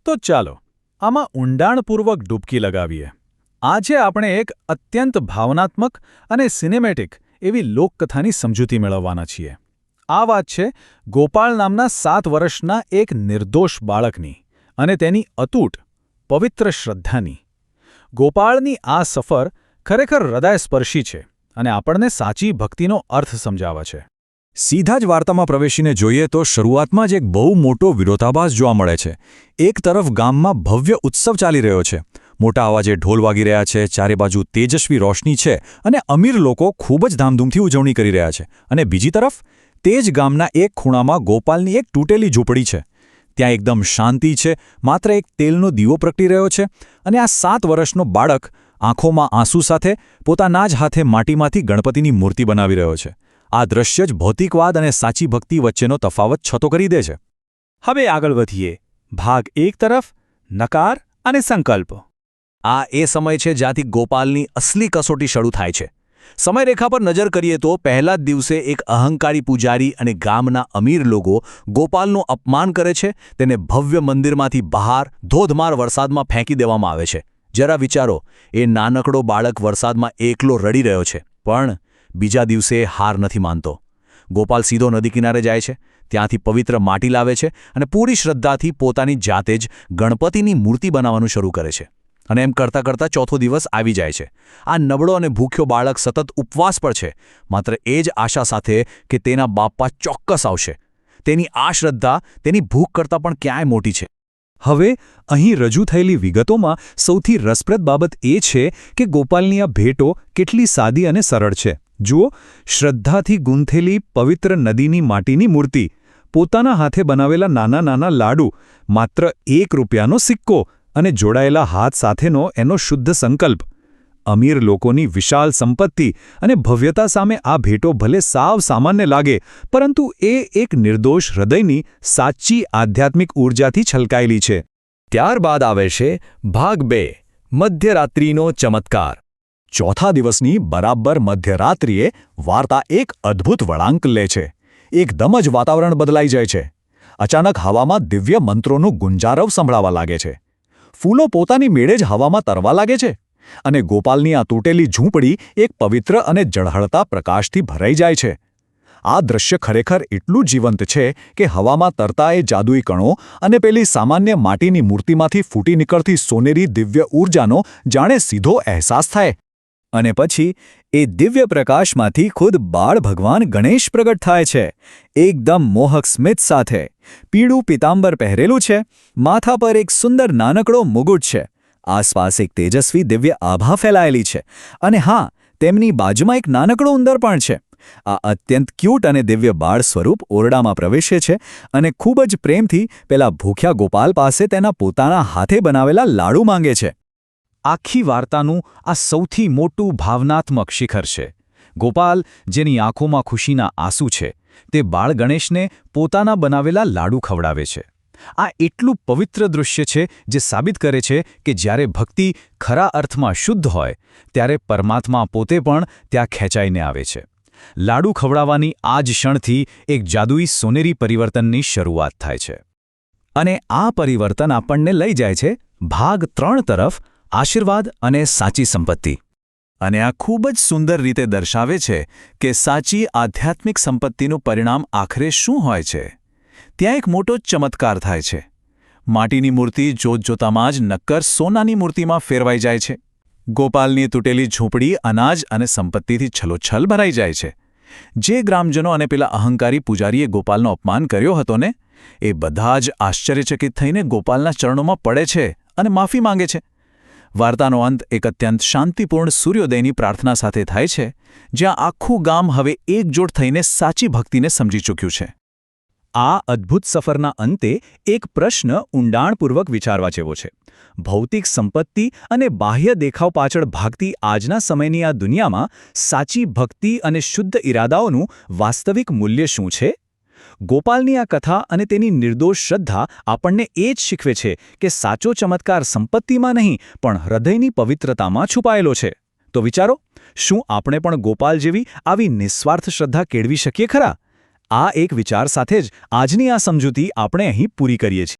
તો ચાલો આમાં ઊંડાણપૂર્વક ડૂબકી લગાવીએ. આજે આપણે એક અત્યંત ભાવનાત્મક અને સિનેમેટિક એવી લોકકથાની સમજૂતી મેળવવાના છીએ. આ વાત છે ગોપાળ નામના 7 વર્ષના એક નિર્દોષ બાળકની અને તેની અતૂટ, પવિત્ર શ્રદ્ધાની. ગોપાળની આ સફર ખરેખર હૃદયસ્પર્શી છે અને આપણને સાચી ભક્તિનો અર્થ સમજાવે છે. સીધા જ વાર્તામાં પ્રવેશીને જોઈએ તો શરૂઆતમાં જ એક બહુ મોટો વિરોધાભાસ જોવા મળે છે. એક તરફ ગામમાં ભવ્ય ઉત્સવ ચાલી રહ્યો છે. મોટા અવાજે ઢોલ વાગી રહ્યા છે, ચારે બાજુ તેજસ્વી રોશની છે અને અમીર લોકો ખૂબ જ ધામધૂમથી ઉજવણી કરી રહ્યા છે. અને બીજી તરફ તે જ ગામના એક ખૂણામાં ગોપાલની એક તૂટેલી ઝૂંપડી છે. ત્યાં એકદમ શાંતિ છે, માત્ર એક તેલનો દીવો પ્રગટી રહ્યો છે અને આ 7 વર્ષનો બાળક આંખોમાં આંસુ સાથે પોતાના જ હાથે માટીમાંથી ગણપતિની મૂર્તિ બનાવી રહ્યો છે. આ દ્રશ્ય જ ભૌતિકવાદ અને સાચી ભક્તિ વચ્ચેનો તફાવત છતો કરી દે છે. હવે આગળ વધીએ. ભાગ 1 તરફ નકાર અને સંકલ્પ. આ એ સમય છે જ્યાંથી ગોપાલની અસલી કસોટી શરૂ થાય છે. સમયરેખા પર નજર કરીએ તો પહેલા જ દિવસે એક અહંકારી પૂજારી અને ગામના અમીર લોકો ગોપાલનું અપમાન કરે છે. તેને ભવ્ય મંદિરમાંથી બહાર ધોધમાર વરસાદમાં ફેંકી દેવામાં આવે છે. જરા વિચારો, એ નાનકડો બાળક વરસાદમાં એકલો રડી રહ્યો છે, પણ બીજા દિવસે હાર નથી માનતો. ગોપાલ સીધો નદી કિનારે જાય છે, ત્યાંથી પવિત્ર માટી લાવે છે અને પૂરી શ્રદ્ધાથી પોતાની જાતે જ ગણપતિની મૂર્તિ બનાવવાનું શરૂ કરે છે. અને એમ કરતાં કરતાં ચોથો દિવસ આવી જાય છે. આ નબળો અને ભૂખ્યો બાળક સતત ઉપવાસ પર છે, માત્ર એ જ આશા સાથે કે તેના બાપા ચોક્કસ આવશે. તેની આ શ્રદ્ધા તેની ભૂખ કરતાં પણ ક્યાંય મોટી છે. હવે અહીં રજૂ થયેલી વિગતોમાં સૌથી રસપ્રદ બાબત એ છે કે ગોપાલની આ ભેટો કેટલી સાદી અને સરળ છે. જુઓ, શ્રદ્ધાથી ગૂંથેલી પવિત્ર નદીની માટીની મૂર્તિ, પોતાના હાથે બનાવેલા નાના નાના લાડુ, માત્ર ₹1નો સિક્કો અને જોડાયેલા હાથ સાથેનો એનો શુદ્ધ સંકલ્પ. અમીર લોકોની વિશાળ સંપત્તિ અને ભવ્યતા સામે આ ભેટો ભલે સાવ સામાન્ય લાગે, પરંતુ એ એક નિર્દોષ હૃદયની સાચી આધ્યાત્મિક ઊર્જાથી છલકાયેલી છે. ત્યારબાદ આવે છે ભાગ 2, મધ્યરાત્રિનો ચમત્કાર. ચોથા દિવસની બરાબર મધ્યરાત્રિએ વાર્તા એક અદ્ભુત વળાંક લે છે. એકદમ જ વાતાવરણ બદલાઈ જાય છે. અચાનક હવામાં દિવ્ય મંત્રોનું ગુંજારવ સંભળાવા લાગે છે. ફૂલો પોતાની મેળે જ હવામાં તરવા લાગે છે અને ગોપાલની આ તૂટેલી ઝૂંપડી એક પવિત્ર અને ઝળહળતા પ્રકાશથી ભરાઈ જાય છે. આ દ્રશ્ય ખરેખર એટલું જીવંત છે કે હવામાં તરતા એ જાદુઈ કણો અને પેલી સામાન્ય માટીની મૂર્તિમાંથી ફૂટી નીકળતી સોનેરી દિવ્ય ઊર્જાનો જાણે સીધો અહેસાસ થાય. અને પછી એ દિવ્ય પ્રકાશમાંથી ખુદ બાળ ભગવાન ગણેશ પ્રગટ થાય છે. એકદમ મોહક સ્મિત સાથે, પીળું પીતાંબર પહેરેલું છે, માથા પર એક સુંદર નાનકડો મુગુટ છે, આસપાસ એક તેજસ્વી દિવ્ય આભા ફેલાયેલી છે અને હા, તેમની બાજુમાં એક નાનકડો ઉંદર પણ છે. આ અત્યંત ક્યૂટ અને દિવ્ય બાળ સ્વરૂપ ઓરડામાં પ્રવેશે છે અને ખૂબ જ પ્રેમથી પેલા ભૂખ્યા ગોપાલ પાસે તેના પોતાના હાથે બનાવેલા લાડુ માંગે છે. આખી વાર્તાનું આ સૌથી મોટું ભાવનાત્મક શિખર છે. ગોપાલ, જેની આંખોમાં ખુશીના આંસુ છે, તે બાળ ગણેશને પોતાના બનાવેલા લાડુ ખવડાવે છે. આ એટલું પવિત્ર દૃશ્ય છે જે સાબિત કરે છે કે જ્યારે ભક્તિ ખરા અર્થમાં શુદ્ધ હોય, ત્યારે પરમાત્મા પોતે પણ ત્યાં ખેંચાઈને આવે છે. લાડુ ખવડાવવાની આ જ ક્ષણથી એક જાદુઈ સોનેરી પરિવર્તનની શરૂઆત થાય છે. અને આ પરિવર્તન આપણને લઈ જાય છે ભાગ 3 તરફ, આશીર્વાદ અને સાચી સંપત્તિ. અને આ ખૂબ જ સુંદર રીતે દર્શાવે છે કે સાચી આધ્યાત્મિક સંપત્તિનું પરિણામ આખરે શું હોય છે. ત્યાં એક મોટો ચમત્કાર થાય છે. માટીની મૂર્તિ જોતજોતામાં જ નક્કર સોનાની મૂર્તિમાં ફેરવાઈ જાય છે. ગોપાલની તૂટેલી ઝૂંપડી અનાજ અને સંપત્તિથી છલોછલ ભરાઈ જાય છે. જે ગ્રામજનો અને પેલા અહંકારી પૂજારીએ ગોપાલનો અપમાન કર્યો હતો ને, એ બધા જ આશ્ચર્યચકિત થઈને ગોપાલના ચરણોમાં પડે છે અને માફી માંગે છે. વાર્તાનો અંત એક અત્યંત શાંતિપૂર્ણ સૂર્યોદયની પ્રાર્થના સાથે થાય છે, જ્યાં આખું ગામ હવે એકજોટ થઈને સાચી ભક્તિને સમજી ચૂક્યું છે. આ અદ્ભુત સફરના અંતે એક પ્રશ્ન ઊંડાણપૂર્વક વિચારવા જેવો છે. ભૌતિક સંપત્તિ અને બાહ્ય દેખાવ પાછળ ભાગતી આજના સમયની આ દુનિયામાં સાચી ભક્તિ અને શુદ્ધ ઇરાદાઓનું વાસ્તવિક મૂલ્ય શું છે? ગોપાલની આ કથા અને તેની નિર્દોષ શ્રદ્ધા આપણને એ જ શીખવે છે કે સાચો ચમત્કાર સંપત્તિમાં નહીં, પણ હૃદયની પવિત્રતામાં છુપાયેલો છે. તો વિચારો, શું આપણે પણ ગોપાલ જેવી આવી નિસ્વાર્થ શ્રદ્ધા કેળવી શકીએ ખરા? આ એક વિચાર સાથે જ આજની આ સમજૂતી આપણે અહીં પૂરી કરીએ છીએ.